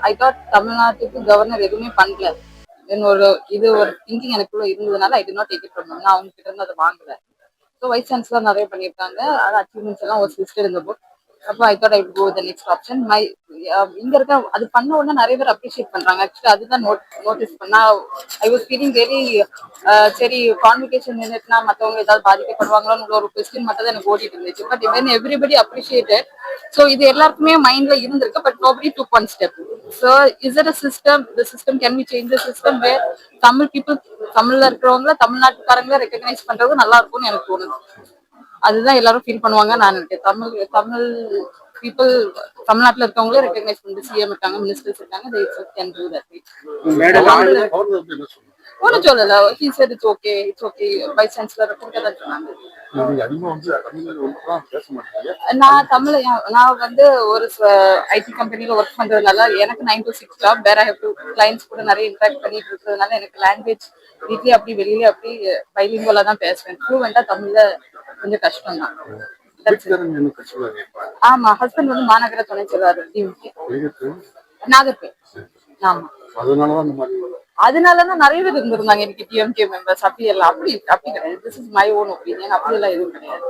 I thought தமிழ்நாட்டுக்கு governor எதுவுமே பண்ணல. ஒரு திங்கிங் எனக்குள்ள இருந்ததுனால I did not take it from him. நான் அவங்க கிட்ட இருந்து அதை வாங்கல. ஸோ வைஸ் சான்சலர் நிறைய பண்ணியிருக்காங்க. அது அச்சீவ்மெண்ட்ஸ் எல்லாம் ஒரு லிஸ்டட் இந்த புக். அப்போ I thought I would go with the next option. இங்க இருக்க அது பண்ண உடனே நிறைய பேர் அப்ரிஷியேட் பண்றாங்க. ஆக்சுவலி அதுதான் நோட்டீஸ் பண்ணா ஐ வாஸ் ஃபீலிங் வெரி சரி கான்வெகேஷன் நின்றுட்டுனா மற்றவங்க ஏதாவது பாதிக்கப்படுவாங்களோன்னு ஒரு கொஸ்டின் மட்டும் தான் எனக்கு ஓடிட்டு இருந்துச்சு. But when everybody appreciated, so இது எல்லாருக்குமே மைண்ட்ல இருந்திருக்கு. But nobody took one step. So is it a system? The system can we change the system where Tamil people, தமிழ்ல இருக்கிறவங்கள தமிழ்நாட்டுக்காரங்கள ரெக்கக்னைஸ் பண்றது நல்லா இருக்கும்னு எனக்கு தோணுது. அதுதான் எல்லாரும் ஃபீல் பண்ணுவாங்க நான் நினைக்கிறேன். தமிழ் பீப்புள் தமிழ்நாட்டுல இருக்கவங்களே ரெக்கக்னைஸ் பண்ணி சிஎம் இருக்காங்க, மினிஸ்டர்ஸ் இருக்காங்க. they can do that. ஒன்னும் சொல்லல. he said it's okay, it's okay. Vice chancellor கொடுக்கதான் சொன்னாங்க. நான் ஒரு ஐடி கம்பெனில ஒர்க் பண்றதுனால எனக்கு 9 to 6 ஜாப். வேற கிளைண்ட்ஸ் கூட நிறைய இன்டராக்ட் பண்ணிட்டு இருக்கிறதுனால எனக்கு லாங்குவேஜ் வீட்லயே அப்படி வெளியில அப்படி பைலிங்குவலா தான் பேசுவேன். ஃப்ளூவெண்டா தமிழ்ல கொஞ்சம் கஷ்டம் தான். ஆமா, ஹஸ்பண்ட் மாநகர துணை செயலாளர் நாகர்கோவில். ஆமா, அதனாலதான் நிறைய பேர் இருந்திருந்தாங்க எனக்கு டிஎம்கே மெம்பர்ஸ். அப்படி எல்லாம் அப்படி கிடையாது. This is my own opinion. அப்படி எல்லாம் எதுவும் கிடையாது.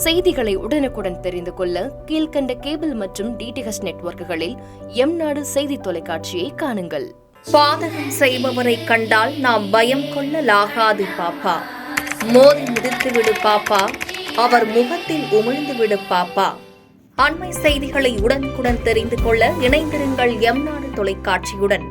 செய்திகளை உடனுக்குடன் தெரிந்து கொள்ள கீழ்கண்ட கேபிள் மற்றும் டிடிஹெச் நெட்வொர்க்குகளில் எம்நாடு செய்தி தொலைக்காட்சியை காணுங்கள். பாதகம் செய்பவரை கண்டால் நாம் பயம் கொள்ளலாகாது பாப்பா. மோதி மிதித்து விடு பாப்பா, அவர் முகத்தில் உமிழ்ந்து விடு பாப்பா. அண்மை செய்திகளை உடனுக்குடன் தெரிந்து கொள்ள இணைந்திருங்கள் எம்நாடு தொலைக்காட்சியுடன்.